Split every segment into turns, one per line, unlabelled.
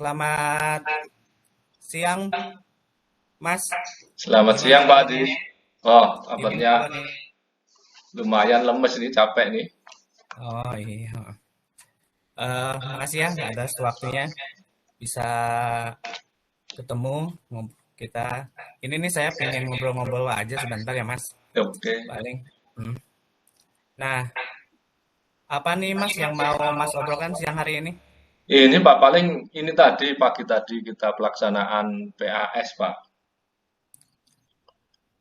Selamat siang, Mas.
Selamat
Gimana
siang Pak Adi.
kabarnya?
Oh,
Ini
kabarnya
apa nih?
lumayan lemes nih, capek nih.
Oh iya. Makasih ya atas waktunya bisa ketemu kita. Ini nih saya pengen ngobrol-ngobrol aja sebentar ya, Mas.
Oke.
Paling. Hmm. Nah, apa nih Mas yang mau Mas obrolkan siang hari ini?
Ini Pak, paling ini tadi, pagi tadi kita pelaksanaan PAS Pak.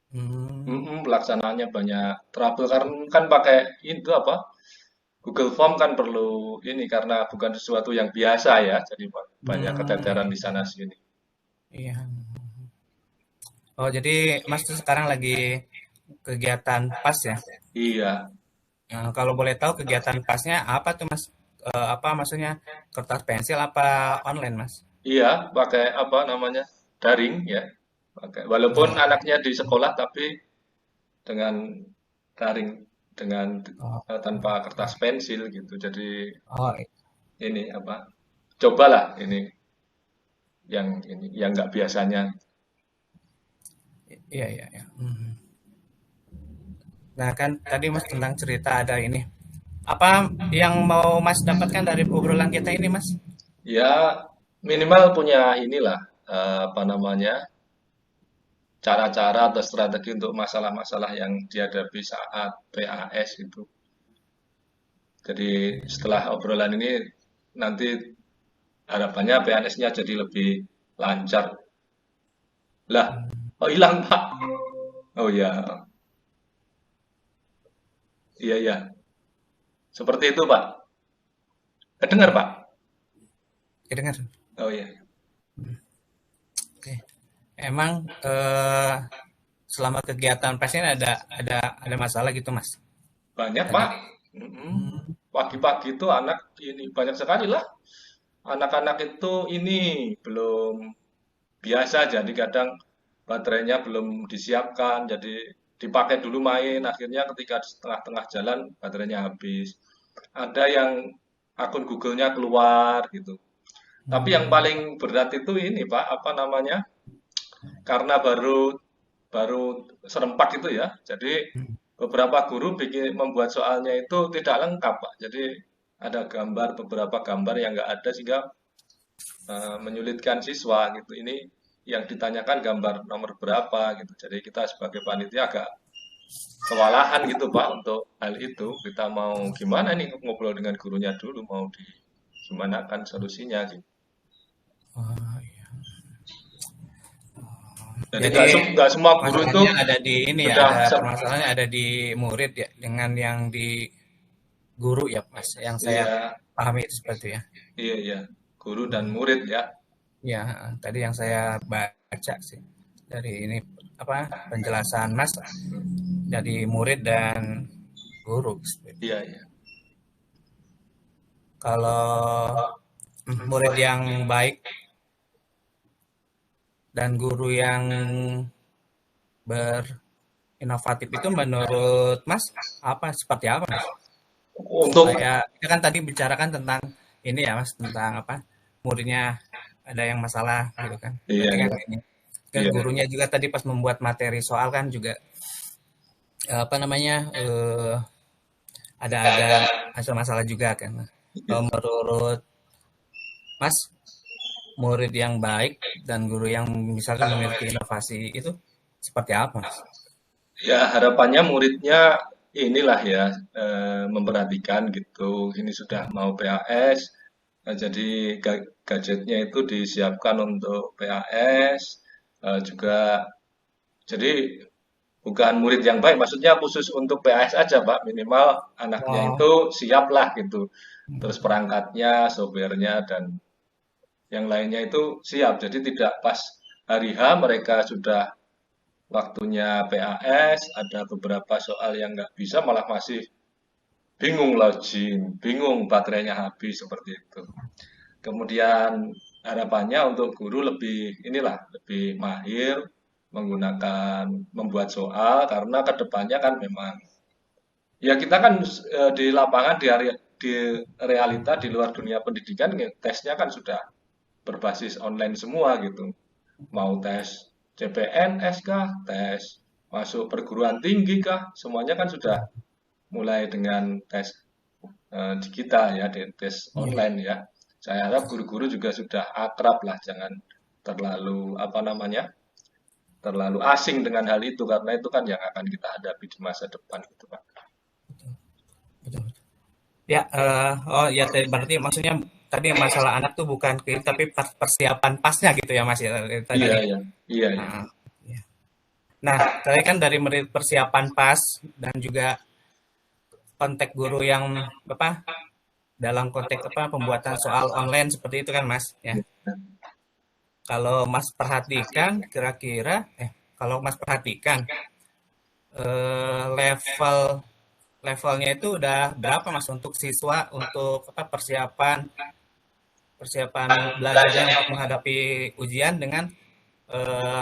Hmm.
Pelaksanaannya banyak trouble karena kan pakai itu apa? Google Form kan perlu ini karena bukan sesuatu yang biasa ya, jadi banyak keteteran di sana sini.
Iya. Oh, jadi Mas tuh sekarang lagi kegiatan PAS ya?
Iya,
Kalau boleh tahu kegiatan pasnya apa tuh Mas? Apa maksudnya kertas pensil apa online Mas?
iya, pakai apa namanya? Daring ya. Walaupun
Daring.
anaknya di sekolah tapi dengan daring dengan
Oh,
tanpa kertas pensil gitu. Jadi
oh,
ini apa? Cobalah yang nggak biasanya.
iya iya iya. Mhm. Nah kan tadi Mas tentang cerita ada ini. Apa yang mau Mas dapatkan dari obrolan kita ini Mas?
Ya minimal punya inilah apa namanya cara-cara atau strategi untuk masalah-masalah yang dihadapi saat PAS itu. Jadi setelah obrolan ini nanti harapannya PNS-nya jadi lebih lancar. Lah, oh hilang Pak. Oh ya, iya iya. Seperti itu Pak. Dengar Pak.
Ya dengar.
Oh iya.
Oke. Emang selama kegiatan PAS ini ada masalah gitu Mas?
Banyak,
Tadi.
Pak. Mm-mm.
Hmm.
Pagi-pagi itu anak ini banyak sekali lah. Anak-anak itu ini belum biasa, jadi kadang baterainya belum disiapkan, jadi dipakai dulu main, akhirnya ketika di tengah-tengah jalan baterainya habis. Ada yang akun Google-nya keluar gitu. Tapi yang
Hmm.
paling berat itu ini, Pak, apa namanya? Karena baru baru serempak itu ya. Jadi
Hmm.
beberapa guru bikin membuat soalnya itu tidak lengkap, Pak. Jadi ada beberapa gambar yang nggak ada sehingga menyulitkan siswa gitu. Ini yang ditanyakan gambar nomor berapa gitu. Jadi kita sebagai panitia agak kewalahan gitu Pak untuk hal itu. Kita mau gimana nih ngobrol dengan gurunya dulu mau di gimana kan solusinya gitu.
Oh, iya.
Jadi
Jadi
nggak semua guru itu
masalahnya ada di ini ya,
sudah
ada permasalahannya ada di murid ya, dengan yang di guru ya, Mas. Yang saya
iya
pahami itu seperti ya.
iya iya guru dan
Hmm.
murid ya.
Ya, tadi yang saya baca sih dari ini apa penjelasan Mas dari murid dan guru seperti itu.
Iya iya.
Kalau murid yang baik dan guru yang berinovatif itu menurut Mas apa seperti apa Mas?
Untuk
Supaya kita kan tadi bicarakan tentang ini ya Mas, tentang apa, muridnya ada yang masalah gitu kan.
iya
Berarti kan
iya
ini, ke
iya
gurunya juga tadi pas membuat materi soal kan juga, apa namanya, ada hasil masalah juga kan. Nah,
iya.
kalau menurut Mas, murid yang baik dan guru yang misalkan memiliki inovasi itu seperti apa Mas?
Ya, harapannya muridnya inilah ya, memperhatikan gitu. Ini sudah mau PAS, jadi gadgetnya itu disiapkan untuk PAS, juga jadi bukan murid yang baik, maksudnya khusus untuk PAS aja, Pak. Minimal anaknya
Oh,
itu siap lah gitu. Terus perangkatnya, software-nya, dan yang lainnya itu siap. Jadi tidak pas hari H mereka sudah waktunya PAS, ada beberapa soal yang nggak bisa, malah masih bingung login, bingung baterainya habis seperti itu. Kemudian harapannya untuk guru lebih inilah lebih mahir menggunakan membuat soal karena kedepannya kan memang ya kita kan di lapangan di realita di luar dunia pendidikan tesnya kan sudah berbasis online semua gitu. Mau tes CPNS kah, tes masuk perguruan tinggi kah, semuanya kan sudah mulai dengan tes digital ya, tes
Iya.
online ya. Saya harap guru-guru juga sudah akrab lah, jangan terlalu apa namanya, terlalu asing dengan hal itu karena itu kan yang akan kita hadapi di masa depan gitu Pak.
Betul. Ya, oh ya berarti maksudnya tadi masalah anak tuh bukan ke tapi persiapan pasnya gitu ya Mas ya
Iya
tadi.
ya, iya ya.
Heeh, iya. Nah, tadi kan dari persiapan pas dan juga konteks guru yang apa dalam konteks apa pembuatan soal online seperti itu kan Mas ya. Kalau Mas perhatikan kira-kira kalau Mas perhatikan level levelnya itu udah berapa Mas untuk siswa untuk apa persiapan persiapan belajarnya untuk menghadapi ujian dengan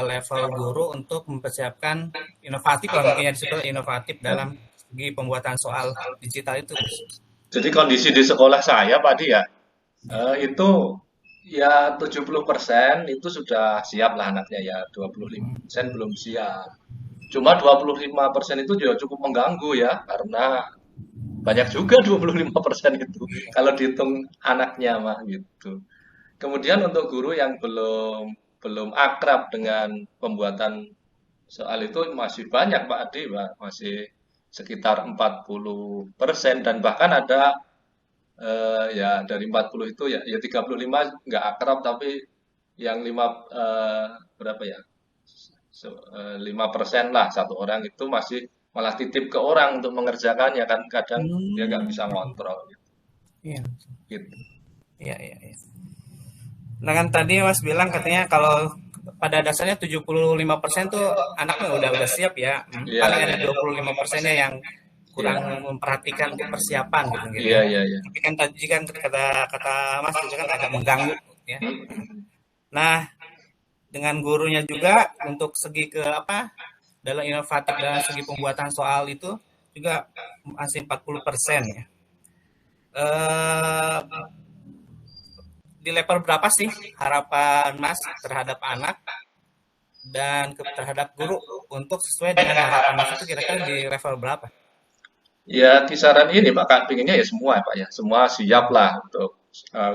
level guru untuk mempersiapkan inovatif lah mungkin ya disebut inovatif dalam segi pembuatan soal digital itu Mas.
Jadi kondisi di sekolah saya Pak Di ya,
Ya.
itu ya 70% itu sudah siap lah anaknya ya, 25% belum siap. Cuma 25% itu juga cukup mengganggu ya, karena banyak juga 25% itu kalau dihitung anaknya mah gitu. Kemudian untuk guru yang belum belum akrab dengan pembuatan soal itu masih banyak Pak Adi, Pak. Masih sekitar 40% dan bahkan ada ya dari 40 itu ya 35 nggak akrab tapi yang berapa ya? 5% lah satu orang itu masih malah titip ke orang untuk mengerjakannya kan kadang dia nggak
Hmm,
bisa ngontrol
iya,
gitu.
iya, iya, iya. Nah kan tadi Mas bilang katanya kalau pada dasarnya 75% tuh anaknya udah siap ya.
Iya,
Paling
iya,
ada
iya.
25%-nya yang kurang
Iya,
memperhatikan untuk persiapan gitu
iya,
ya.
iya, iya.
Tapi kan tadi kan kata kata Mas itu kan agak mengganggu ya.
Hmm.
Nah, dengan gurunya juga untuk segi ke apa dalam inovatif dalam segi pembuatan soal itu juga masih 40% ya. Eh, di level berapa sih harapan Mas terhadap anak dan terhadap guru untuk sesuai dengan harapan Mas itu kira-kira di level berapa?
Ya kisaran ini Pak, Kak, pinginnya ya semua ya Pak ya, semua siap lah untuk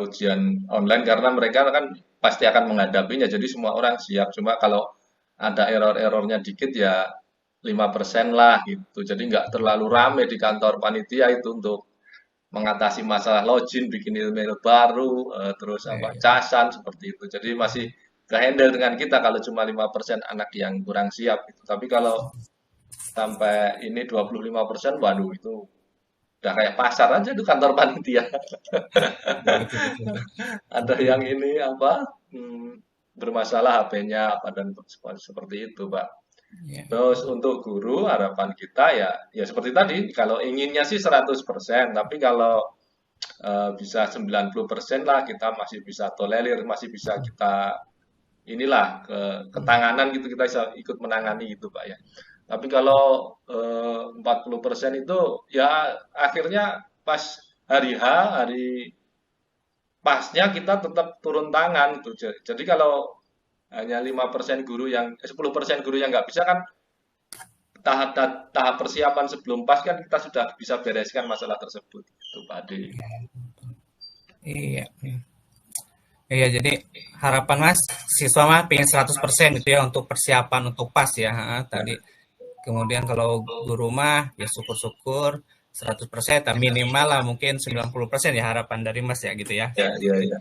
ujian online karena mereka kan pasti akan menghadapinya, jadi semua orang siap. Cuma kalau ada error-errornya dikit ya 5% lah gitu. Jadi nggak terlalu rame di kantor panitia itu untuk mengatasi masalah login, bikin email baru, terus
Ya,
apa
ya.
casan seperti itu. Jadi masih kehandle dengan kita kalau cuma 5% anak yang kurang siap gitu. Tapi kalau sampai ini 25%, waduh itu udah kayak pasar aja tuh kantor panitia.
Betul, betul.
Ada yang ini apa bermasalah HP-nya apa dan seperti itu, Pak.
Ya,
Terus untuk guru harapan kita ya ya seperti tadi kalau inginnya sih 100%, tapi kalau bisa 90% lah kita masih bisa tolerir, masih bisa kita inilah ketanganan gitu kita bisa ikut menangani gitu Pak ya. Tapi kalau 40% itu ya akhirnya pas hari H, hari pasnya kita tetap turun tangan tuh. Jadi kalau hanya 5% guru yang 10% guru yang nggak bisa kan tahap persiapan sebelum pas kan kita sudah bisa bereskan masalah tersebut. Itu Pak Ade.
iya, iya. Iya, jadi harapan Mas siswa mah pengen 100% gitu ya untuk persiapan untuk pas ya. Tadi kemudian kalau guru mah ya syukur-syukur 100%, tapi minimal lah mungkin 90% ya harapan dari Mas ya gitu ya.
Ya, ya, ya.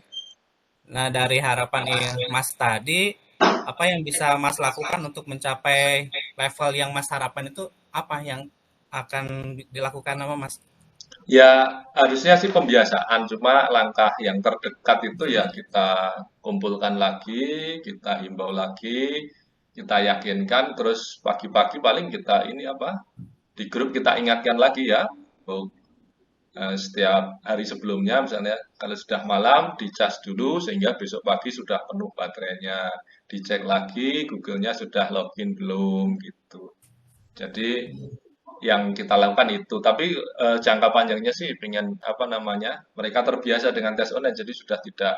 Nah, dari harapan Mas tadi, apa yang bisa Mas lakukan untuk mencapai level yang Mas harapkan itu apa yang akan dilakukan sama Mas?
Ya, harusnya sih pembiasaan, cuma langkah yang terdekat itu ya kita kumpulkan lagi, kita himbau lagi, kita yakinkan, terus pagi-pagi paling kita ini apa, di grup kita ingatkan lagi ya, bahwa setiap hari sebelumnya misalnya kalau sudah malam dicas dulu sehingga besok pagi sudah penuh baterainya, dicek lagi Google-nya sudah login belum gitu. Jadi yang kita lakukan itu. Tapi jangka panjangnya sih pengen apa namanya mereka terbiasa dengan tes online, jadi sudah tidak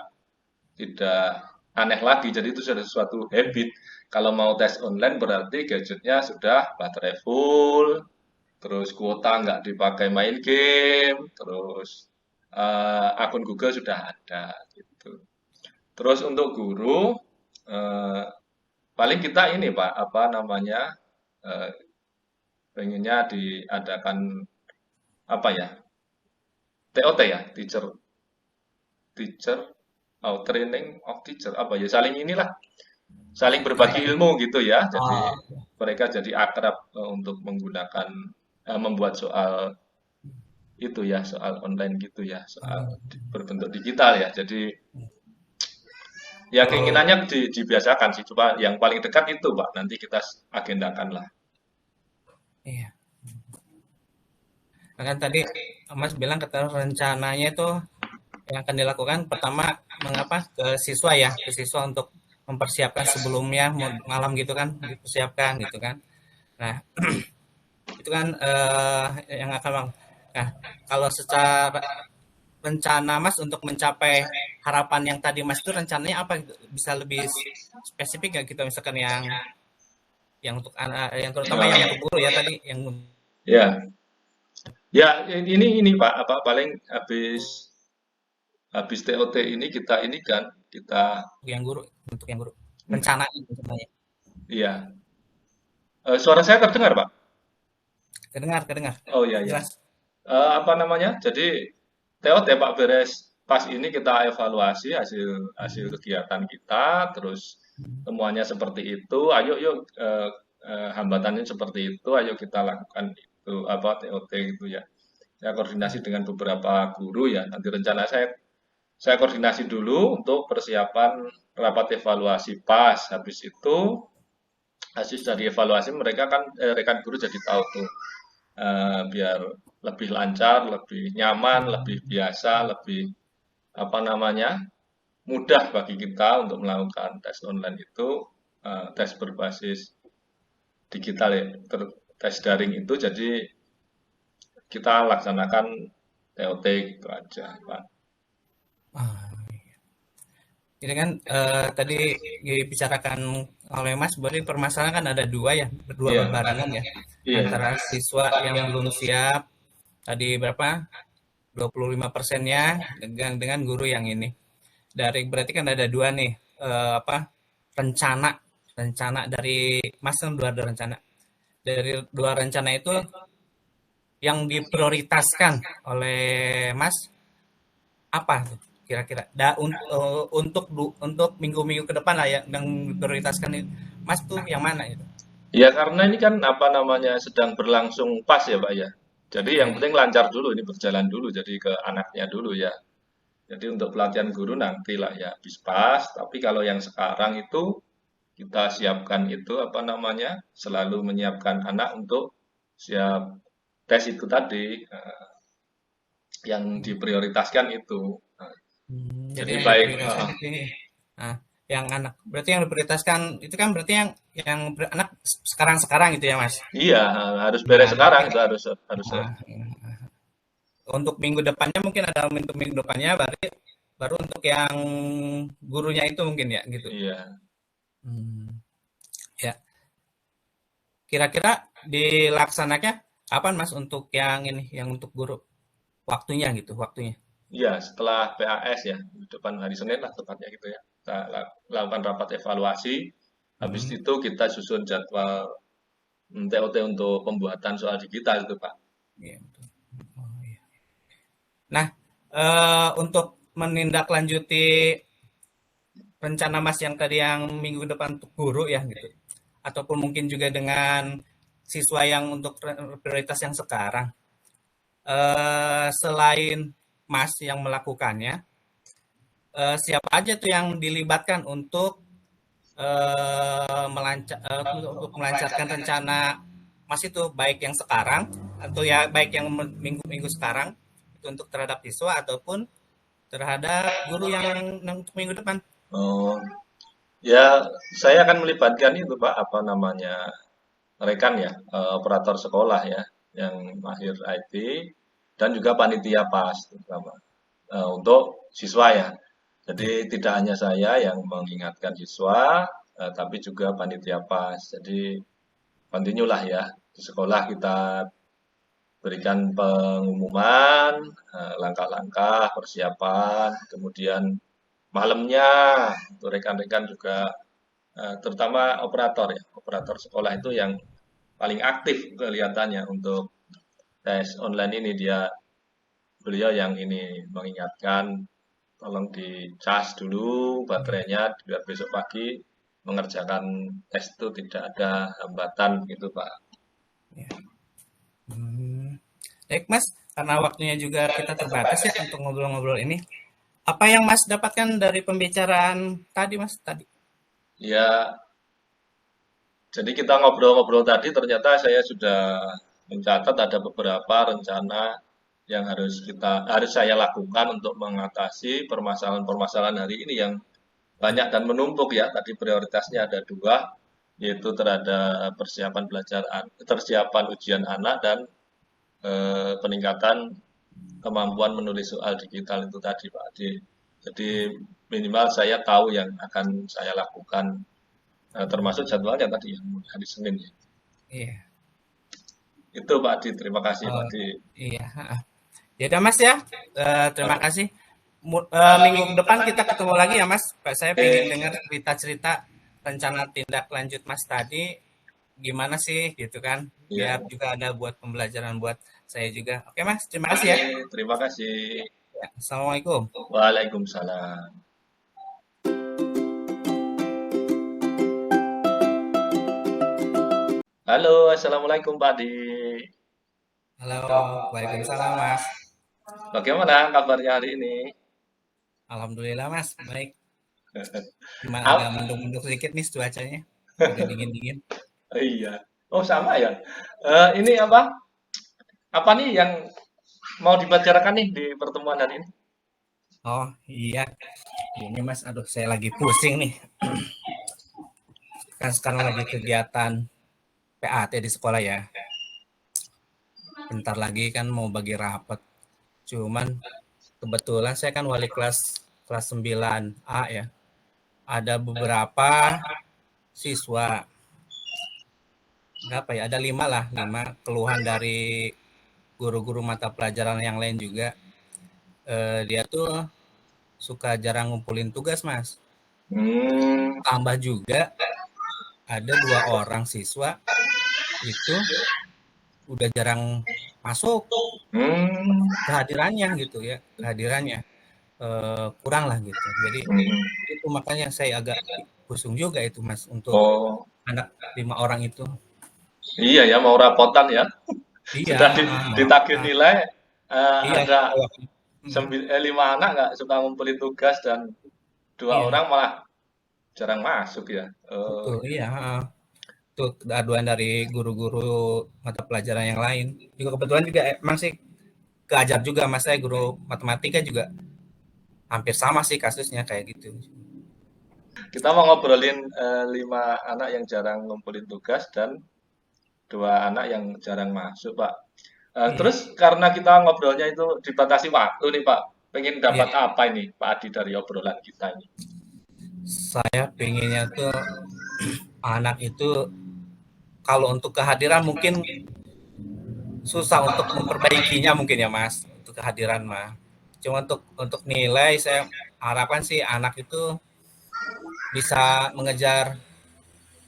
tidak aneh lagi. Jadi itu sudah sesuatu habit. Kalau mau tes online berarti gadgetnya sudah baterai full, terus kuota nggak dipakai main game, terus akun Google sudah ada gitu. Terus untuk guru, eh, paling kita ini Pak, apa namanya, eh, pengennya diadakan apa ya, TOT ya, teacher teacher training of teacher apa ya, saling inilah, saling berbagi
Kayak,
ilmu gitu ya. Jadi
oh,
mereka jadi akrab untuk menggunakan membuat soal itu ya, soal online gitu ya, soal berbentuk digital ya. Jadi ya
oh,
keinginannya dibiasakan sih, coba yang paling dekat itu Pak, nanti kita agendakan lah.
iya. Nah, kan tadi Mas bilang kata rencananya itu yang akan dilakukan pertama mengapa ke siswa ya, ke siswa untuk mempersiapkan sebelumnya malam gitu kan, dipersiapkan gitu kan. Nah, itu kan yang akan nah, kalau secara rencana Mas untuk mencapai harapan yang tadi Mas itu rencananya apa gitu? Bisa lebih spesifik nggak kita misalkan yang untuk anak yang terutama yang untuk guru ya tadi yang
Ya, ya ini Pak, apa paling habis habis TOT ini kita ini kan kita
untuk yang guru rencananya.
iya. Suara saya terdengar, Pak?
Kedengar, kedengar.
Oh iya ya.
Jelas.
Apa namanya? Jadi TOT Pak beres pas ini kita evaluasi hasil hasil kegiatan kita, terus temuannya seperti itu. Ayo yuk hambatannya seperti itu, ayo kita lakukan itu apa TOT gitu ya. Saya koordinasi dengan beberapa guru ya. Nanti rencana saya koordinasi dulu untuk persiapan rapat evaluasi pas. Habis itu hasil dari evaluasi mereka kan rekan guru jadi tahu tuh biar lebih lancar, lebih nyaman, lebih biasa, lebih apa namanya mudah bagi kita untuk melakukan tes online itu, tes berbasis digital ya, tes daring itu. Jadi kita laksanakan TOT gitu aja, Pak.
Ah, ini kan tadi dibicarakan oleh Mas, berarti permasalahan kan ada dua ya, berdua
Iya,
berbarengan ya,
iya,
antara siswa yang belum siap tadi berapa 25%-nya dengan guru yang ini. Dari berarti kan ada dua nih apa rencana rencana dari Mas kan dua ada rencana. Dari dua rencana itu yang diprioritaskan oleh Mas apa tuh kira-kira? Untuk minggu-minggu ke depan lah ya yang diprioritaskan Mas tuh yang mana itu?
ya karena ini kan apa namanya sedang berlangsung pas ya, Pak ya. Jadi yang
Ya.
penting lancar dulu, ini berjalan dulu, jadi ke anaknya dulu ya. Jadi untuk pelatihan guru nanti lah ya habis pas, tapi kalau yang sekarang itu kita siapkan itu apa namanya, selalu menyiapkan anak untuk siap tes itu tadi, yang diprioritaskan itu. Nah,
Jadi
jadi
yang
baik,
diprioritaskan itu ini. Nah, yang anak berarti yang diprioritaskan itu kan berarti anak sekarang-sekarang itu ya Mas.
iya harus beres
Nah,
sekarang,
nanti
itu harus harus
ah, untuk minggu depannya mungkin ada untuk minggu depannya baru baru untuk yang gurunya itu mungkin ya gitu.
iya.
Hmm, ya, kira-kira dilaksanakannya kapan Mas untuk yang ini, yang untuk guru waktunya gitu, waktunya.
Iya, setelah PAS ya, depan hari Senin lah tepatnya gitu ya. Kita lakukan rapat evaluasi, habis
Hmm,
itu kita susun jadwal TOT untuk pembuatan soal digital itu, Pak.
iya, betul. Oh, iya. Nah, untuk menindaklanjuti rencana Mas yang tadi yang minggu depan untuk guru ya gitu, ataupun mungkin juga dengan siswa yang untuk prioritas yang sekarang, selain Mas yang melakukannya, siapa aja tuh yang dilibatkan untuk untuk melancarkan rencana Mas itu baik yang sekarang atau ya baik yang minggu-minggu sekarang itu untuk terhadap siswa ataupun terhadap guru yang untuk minggu depan.
Oh, ya saya akan melibatkan itu, Pak, apa namanya, rekan ya, operator sekolah ya, yang mahir IT, dan juga panitia PAS terutama, untuk siswa ya. Jadi
Ya.
tidak hanya saya yang mengingatkan siswa, tapi juga panitia PAS. Jadi continue lah ya. Di sekolah kita berikan pengumuman, langkah-langkah persiapan, kemudian malamnya untuk rekan-rekan juga, terutama operator ya, operator sekolah itu yang paling aktif kelihatannya untuk tes online ini beliau yang ini mengingatkan tolong dicas dulu baterainya biar besok pagi mengerjakan tes itu tidak ada hambatan gitu Pak.
Ya. Hmm. Baik, Mas, karena waktunya juga kita terbatas ya untuk ngobrol-ngobrol ini. Apa yang Mas dapatkan dari pembicaraan tadi, Mas? Tadi.
Ya, jadi kita ngobrol-ngobrol tadi ternyata saya sudah mencatat ada beberapa rencana yang harus saya lakukan untuk mengatasi permasalahan-permasalahan hari ini yang banyak dan menumpuk ya. Tadi prioritasnya ada dua, yaitu terhadap persiapan ujian anak dan peningkatan kemampuan menulis soal digital itu tadi Pak Adi. Jadi minimal saya tahu yang akan saya lakukan, termasuk jadwalnya tadi yang hari Senin ya.
Iya.
Itu Pak Adi, terima kasih Pak
Oh,
Adi.
iya. Ya udah Mas ya. Terima kasih. Minggu depan kita ketemu lagi ya Mas. Saya pengen
Oke,
dengar cerita-cerita rencana tindak lanjut Mas tadi gimana sih gitu kan.
iya.
Biar juga ada buat pembelajaran buat saya juga. Oke Mas, terima kasih
Oke,
ya.
terima kasih.
Ya, Assalamualaikum.
Waalaikumsalam. Halo, assalamualaikum Pak Adi.
Halo, Waalaikumsalam Mas.
Bagaimana kabarnya hari ini?
Alhamdulillah Mas, baik. Cuma agak
Ap-
mendung-mendung sedikit nih cuacanya. Udah dingin-dingin.
iya. Oh sama ya. Ini apa? Apa nih yang mau dibicarakan nih di pertemuan hari ini?
Oh iya, ini Mas, aduh saya lagi pusing nih. Kan sekarang lagi kegiatan PAT di sekolah ya. Bentar lagi kan mau bagi rapot. Cuman kebetulan saya kan wali kelas kelas 9A ya. Ada beberapa siswa, berapa ya? Ada 5 lah, 5 keluhan dari guru-guru mata pelajaran yang lain juga. Dia tuh suka jarang ngumpulin tugas, Mas.
Hmm,
Tambah juga ada 2 orang siswa itu udah jarang masuk,
hmm,
kehadirannya gitu ya, kehadirannya kurang lah gitu. Jadi
hmm.
itu makanya saya agak pusing juga itu Mas untuk
Oh,
anak 5 orang itu.
iya ya mau rapotan ya.
Iya,
Sudah
mau
ditagih
rapat.
nilai,
Iya,
ada
mhm,
5 anak nggak suka ngumpulin tugas dan 2 orang
iya,
malah jarang masuk ya.
betul,
Iya.
iya, heeh. Itu aduan dari guru-guru mata pelajaran yang lain. Juga kebetulan juga emang sih keajar juga Mas, saya guru matematika juga hampir sama sih kasusnya kayak gitu.
Kita mau ngobrolin 5 anak yang jarang ngumpulin tugas dan 2 anak yang jarang masuk, Pak.
Iya,
Terus karena kita ngobrolnya itu dibatasi waktu nih, Pak. Pengen
iya.
dapat apa ini, Pak Adi dari obrolan kita ini?
Saya pengennya tuh anak itu kalau untuk kehadiran mungkin susah untuk memperbaikinya mungkin ya Mas, untuk kehadiran mah. Cuma untuk nilai saya harapkan sih anak itu bisa mengejar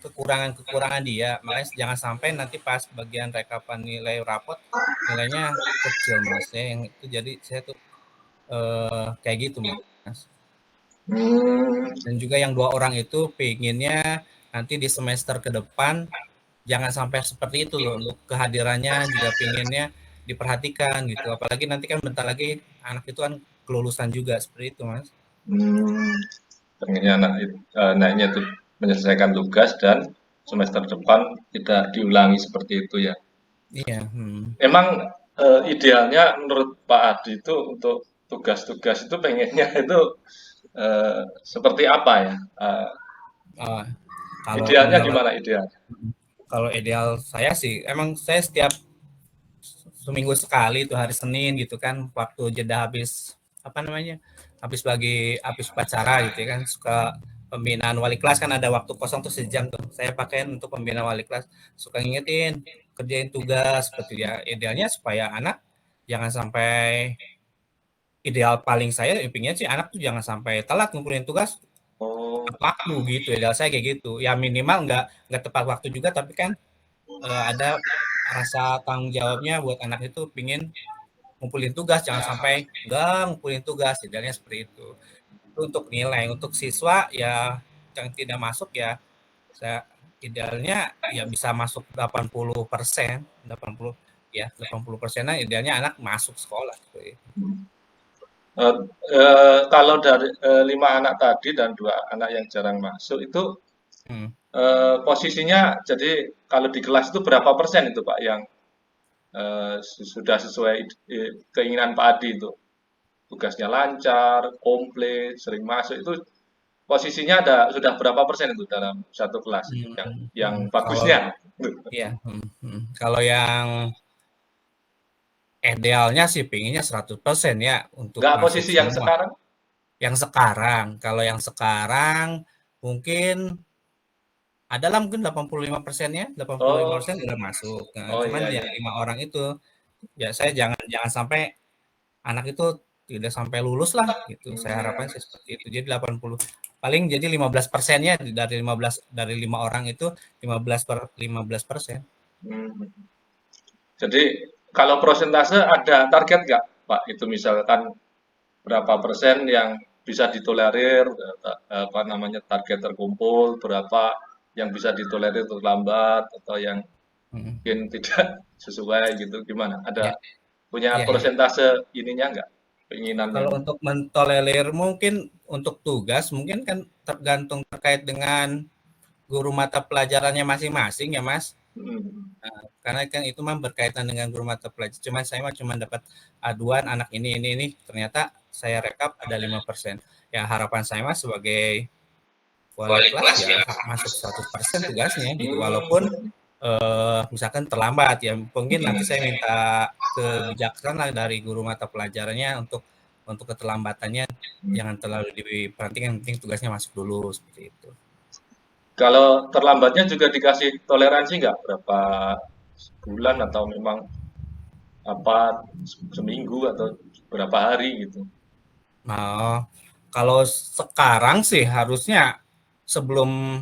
kekurangan-kekurangan dia. Makanya jangan sampai nanti pas bagian rekapan nilai rapot nilainya kecil Mas. Yang itu jadi saya tuh kayak gitu Mas.
Hmm,
Dan juga yang 2 orang itu pengennya nanti di semester ke depan jangan sampai seperti itu loh, untuk kehadirannya juga pengennya diperhatikan gitu. Apalagi nanti kan bentar lagi anak itu kan kelulusan juga seperti itu, Mas.
hmm, pengennya anaknya itu menyelesaikan tugas dan semester depan tidak diulangi seperti itu ya.
Iya,
Emang idealnya menurut Pak Adi itu untuk tugas-tugas itu pengennya itu seperti apa ya?
eee, kalau
Idealnya
menurut
gimana ideal?
kalau ideal saya sih emang saya setiap seminggu sekali itu hari Senin gitu kan waktu jeda habis apa namanya, habis upacara gitu ya kan, suka pembinaan wali kelas kan ada waktu kosong tuh sejam tuh. Saya pakai untuk pembinaan wali kelas, suka ngingetin, kerjain tugas seperti ya. Idealnya supaya anak jangan sampai ideal paling saya intinya sih anak tuh jangan sampai telat ngumpulin tugas
Oh,
tepat waktu gitu ideal saya kayak gitu. Ya minimal nggak tepat waktu juga tapi kan ada rasa tanggung jawabnya buat anak itu pingin ngumpulin tugas jangan sampai nggak ngumpulin tugas idealnya seperti itu. Itu untuk nilai untuk siswa ya yang tidak masuk ya saya idealnya ya bisa masuk 80%, 80 ya 80% idealnya anak masuk sekolah gitu.
eh, kalau dari 5 anak tadi dan 2 anak yang jarang masuk itu
Hmm.
posisinya jadi kalau di kelas itu berapa persen itu Pak yang sudah sesuai keinginan Pak Adi itu tugasnya lancar, komplit, sering masuk itu posisinya sudah berapa persen itu dalam satu kelas yang
Kalau
bagusnya?
ya, kalau yang idealnya sih pinginnya 100% ya untuk
Nggak
masuk
posisi yang
semua.
sekarang?
Yang sekarang, kalau yang sekarang mungkin adalah mungkin 85%-nya, 85%
Oh,
udah masuk. Nah,
oh
cuman
iya
ya
iya.
5 orang itu ya saya jangan jangan sampai anak itu tidak sampai lulus lah gitu. Saya harapkan
Hmm,
sih seperti itu. Jadi 80 paling jadi 15%-nya dari 15 dari 5 orang itu 15%.
hmm. Jadi kalau prosentase ada target nggak Pak? Itu misalkan berapa persen yang bisa ditolerir, apa namanya target terkumpul, berapa yang bisa ditolerir terlambat atau yang
Hmm.
mungkin tidak sesuai gitu, gimana?
Ya,
Ada punya
ya, ya.
persentase ininya nggak? Keinginannya?
Kalau untuk mentolerir mungkin untuk tugas mungkin kan tergantung terkait dengan guru mata pelajarannya masing-masing ya Mas.
Hmm.
Karena kan itu mah berkaitan dengan guru mata pelajaran. Cuma saya mah cuma dapat aduan anak ini ternyata saya rekap ada 5%. Ya harapan saya mah sebagai wali kelas ya masuk 100% tugasnya gitu. Walaupun
Hmm.
misalkan terlambat ya mungkin nanti saya
Hmm.
minta kebijaksanaan lah dari guru mata pelajarannya untuk keterlambatannya jangan terlalu diperhatikan, yang penting tugasnya masuk dulu seperti itu.
Kalau terlambatnya juga dikasih toleransi nggak? Berapa bulan atau memang apa seminggu atau berapa hari gitu?
Nah, kalau sekarang sih harusnya sebelum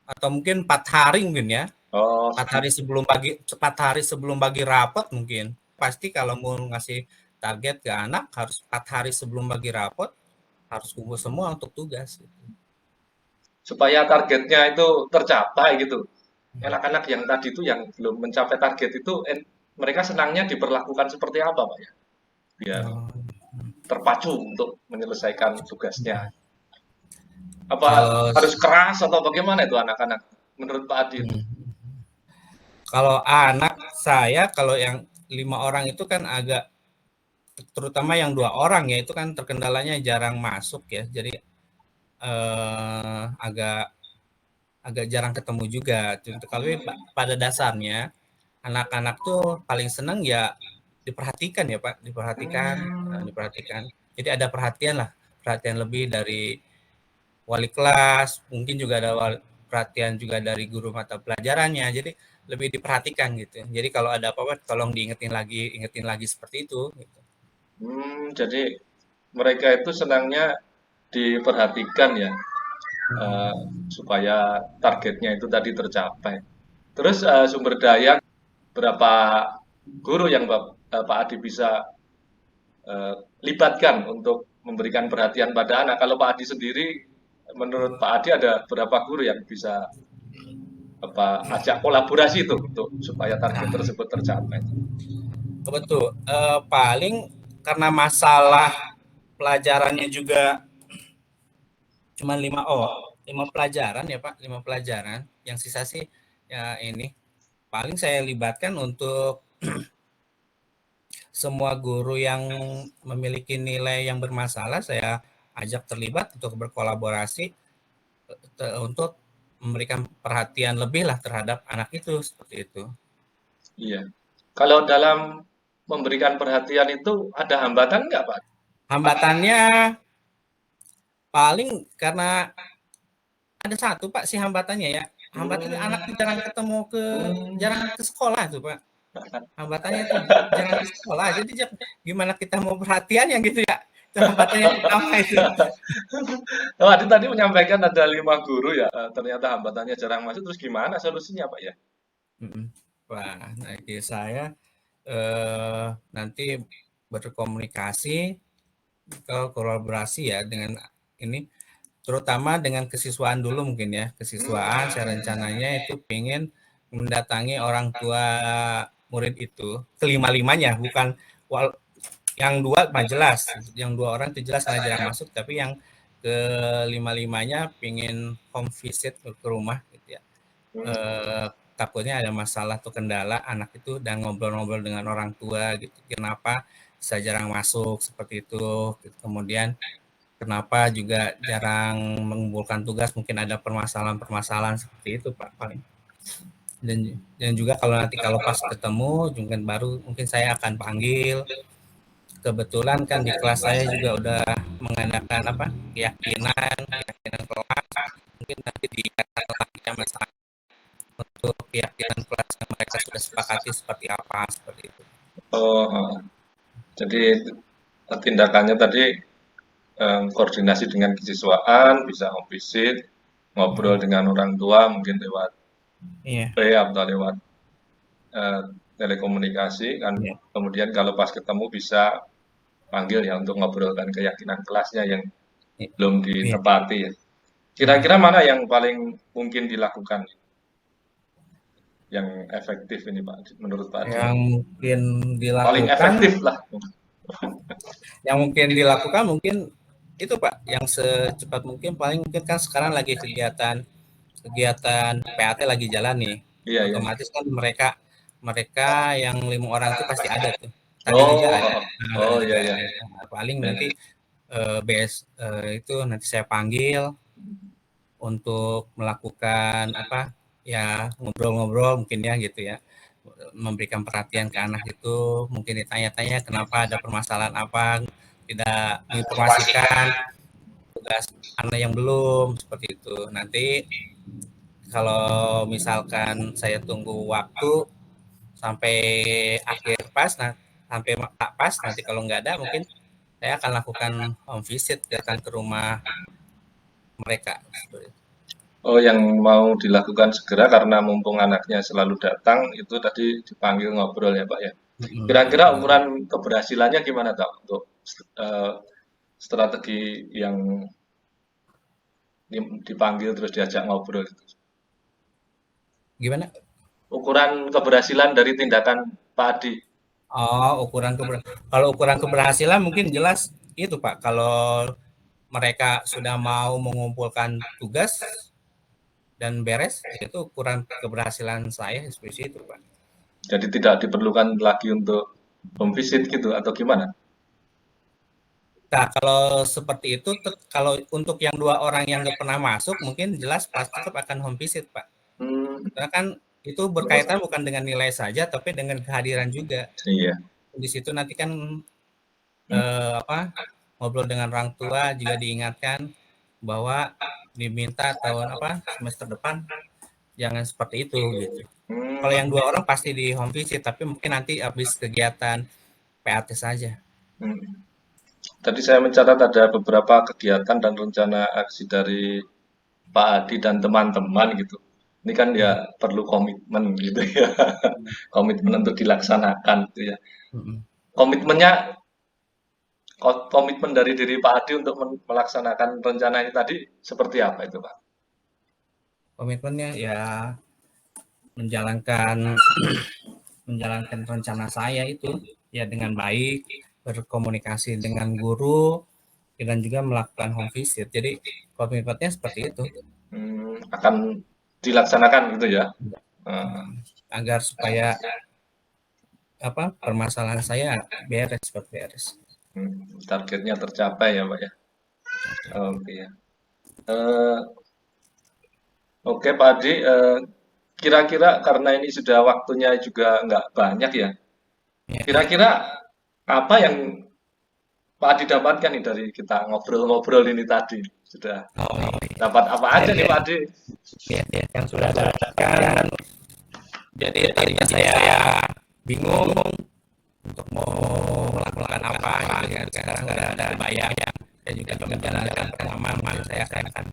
atau mungkin 4 hari mungkin ya,
Oh,
4 hari sebelum bagi rapat mungkin. Pasti kalau mau ngasih target ke anak harus 4 hari sebelum bagi rapot harus kumpul semua untuk tugas.
supaya targetnya itu tercapai gitu. Anak-anak yang tadi itu yang belum mencapai target itu mereka senangnya diperlakukan seperti apa, Pak ya? Biar
Oh,
terpacu untuk menyelesaikan tugasnya. Apa
kalau
harus keras atau bagaimana itu anak-anak menurut Pak Adi itu?
hmm, kalau anak saya kalau yang 5 orang itu kan agak terutama yang 2 orang ya itu kan terkendalanya jarang masuk ya jadi agak agak jarang ketemu juga. Kalau pada dasarnya anak-anak tuh paling seneng ya diperhatikan ya Pak,
Hmm,
diperhatikan. Jadi ada perhatian lah, perhatian lebih dari wali kelas, mungkin juga ada perhatian juga dari guru mata pelajarannya. Jadi lebih diperhatikan gitu. Jadi kalau ada apa-apa tolong ingetin lagi seperti itu. Gitu.
jadi mereka itu senangnya diperhatikan ya, eh, supaya targetnya itu tadi tercapai. Terus sumber daya berapa guru yang Pak Adi bisa eh, libatkan untuk memberikan perhatian pada anak. Kalau Pak Adi sendiri, menurut Pak Adi ada berapa guru yang bisa apa ajak kolaborasi itu untuk supaya target
Nah,
tersebut tercapai?
betul. Paling karena masalah pelajarannya juga cuma 5 pelajaran ya Pak, 5 pelajaran. Yang sisa sih ya ini paling saya libatkan untuk semua guru yang memiliki nilai yang bermasalah saya ajak terlibat untuk berkolaborasi untuk memberikan perhatian lebih lah terhadap anak itu seperti itu.
Iya. Kalau dalam memberikan perhatian itu ada hambatan nggak Pak?
Hambatannya paling karena ada satu Pak sih hambatannya ya. Hambatannya anak tuh jarang ketemu jarang ke sekolah tuh Pak. Hambatannya tuh jarang ke sekolah. Jadi gimana kita mau perhatian yang gitu ya. Itu hambatan yang pertama itu.
Oh, Adi tadi menyampaikan ada 5 guru ya, ternyata hambatannya jarang masuk, terus gimana solusinya Pak ya?
Mm-mm. Wah, nanti saya nanti berkomunikasi ke kolaborasi ya dengan ini terutama dengan kesiswaan dulu mungkin ya. Kesiswaan saya rencananya itu pengen mendatangi orang tua murid itu kelima-limanya bukan yang dua mah jelas, yang dua orang itu jelas karena jarang masuk, tapi yang kelima-limanya pengen home visit ke rumah gitu ya. eh, Takutnya ada masalah atau kendala anak itu dan ngobrol-ngobrol dengan orang tua gitu. Kenapa bisa jarang masuk seperti itu? Gitu. Kemudian kenapa juga jarang mengumpulkan tugas? Mungkin ada permasalahan-permasalahan seperti itu Pak paling. Dan juga kalau nanti kalau pas ketemu mungkin baru mungkin saya akan panggil. Kebetulan kan di kelas saya juga udah mengadakan apa keyakinan kelas mungkin nanti diingatkan lagi sama saya untuk keyakinan kelas yang mereka sudah sepakati seperti apa seperti itu.
Oh, jadi tindakannya tadi koordinasi dengan kesiswaan, bisa home visit, ngobrol
Mm-mm.
dengan orang tua mungkin lewat
Iya,
atau lewat eh, telekomunikasi kan.
iya,
Kemudian kalau pas ketemu bisa panggil ya untuk ngobrolkan keyakinan kelasnya yang belum
iya.
ditepati ya.
Mm.
Kira-kira mana yang paling mungkin dilakukan, yang efektif ini Pak, menurut Pak Adi?
Yang mungkin
Paling
dilakukan,
efektif lah.
mungkin itu Pak, yang secepat mungkin paling mungkin kan sekarang lagi kegiatan kegiatan PAT lagi jalan nih.
Iya, iya.
Otomatis kan mereka mereka yang 5 orang itu pasti ada tuh. Tadi juga
Oh,
ada.
oh,
Nah, tadi
oh,
juga
iya, iya.
ada. Nah, paling nanti
Eh,
itu nanti saya panggil untuk melakukan apa ya ngobrol-ngobrol mungkin ya gitu ya memberikan perhatian ke anak itu mungkin ditanya-tanya kenapa ada permasalahan apa tidak menginformasikan tugas anak yang belum seperti itu nanti kalau misalkan saya tunggu waktu sampai akhir pas nah sampai tak pas nanti kalau nggak ada mungkin saya akan lakukan home visit datang ke rumah mereka.
Oh, yang mau dilakukan segera karena mumpung anaknya selalu datang, itu tadi dipanggil ngobrol ya Pak ya. Kira-kira ukuran keberhasilannya gimana Pak untuk eh, strategi yang dipanggil terus diajak ngobrol itu?
Gimana?
Ukuran keberhasilan dari tindakan Pak Adi.
Oh, kalau ukuran keberhasilan mungkin jelas itu Pak. Kalau mereka sudah mau mengumpulkan tugas dan beres, itu ukuran keberhasilan saya seperti itu Pak.
Jadi tidak diperlukan lagi untuk home visit gitu atau gimana?
Nah, kalau seperti itu, kalau untuk yang 2 orang yang nggak pernah masuk, mungkin jelas pasti tetap akan home visit Pak.
Hmm,
Karena kan itu berkaitan bukan dengan nilai saja, tapi dengan kehadiran juga.
iya.
Di situ nanti kan
Hmm,
apa ngobrol dengan orang tua juga diingatkan bahwa diminta tahun apa semester depan jangan seperti itu gitu. Kalau yang
hmm,
2 orang pasti di home visit, tapi mungkin nanti habis kegiatan PAT saja.
hmm. Tadi saya mencatat ada beberapa kegiatan dan rencana aksi dari Pak Adi dan teman-teman gitu. Ini kan ya
Hmm.
perlu komitmen gitu ya. Komitmen untuk dilaksanakan gitu ya.
Hmm.
Komitmennya, komitmen dari diri Pak Adi untuk melaksanakan rencana ini tadi seperti apa itu Pak?
Komitmennya ya menjalankan menjalankan rencana saya itu ya dengan baik, berkomunikasi dengan guru dan juga melakukan home visit. Jadi komitmennya seperti itu.
Akan dilaksanakan gitu ya. Eh,
Agar supaya apa permasalahan saya beres seperti beres.
Targetnya tercapai ya Pak ya. Oke ya. Eh, oke Pak Adi, kira-kira karena ini sudah waktunya juga nggak banyak ya.
Ya,
Kira-kira apa yang Pak Adi dapatkan nih dari kita ngobrol-ngobrol ini tadi? Sudah
Oh,
dapat apa aja nih
ya,
Pak Adi?
yang sudah saya dapatkan. Jadi tadinya saya bingung untuk mau melakukan apa gitu kan. Sekarang udah ada bayang. Saya juga menjalankan pengalaman saya akan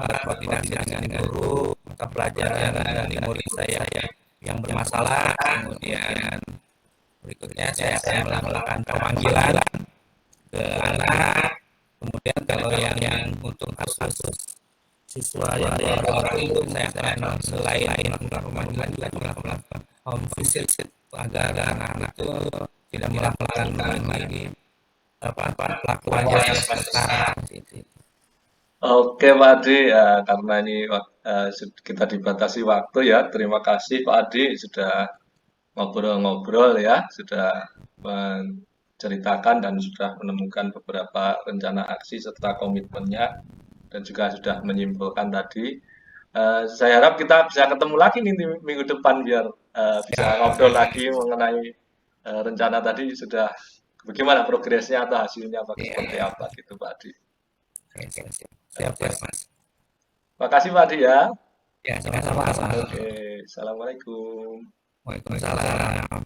berkoordinasi dengan guru mata pelajaran dari murid saya yang bermasalah. Kemudian berikutnya saya akan melakukan pemanggilan ke anak. Kemudian kalau yang untuk kasus siswa yang orang itu saya akan selain melakukan pemanggilan juga melakukan home visit agar anak-anak itu tidak melakukan lagi apa pelakuannya yang sekarang gitu.
Oke Pak Adi, ya, karena ini kita dibatasi waktu ya. Terima kasih Pak Adi sudah ngobrol-ngobrol ya, sudah menceritakan dan sudah menemukan beberapa rencana aksi serta komitmennya dan juga sudah menyimpulkan tadi. Saya harap kita bisa ketemu lagi nih di minggu depan biar bisa
Siap,
ngobrol lagi mengenai rencana tadi sudah bagaimana progresnya atau hasilnya seperti
siap,
apa gitu Pak Adi.
siap, siap, siap,
Oke,
Mas.
makasih Pak Adi ya.
Ya, sama-sama.
Oke, assalamualaikum.
Waalaikumsalam.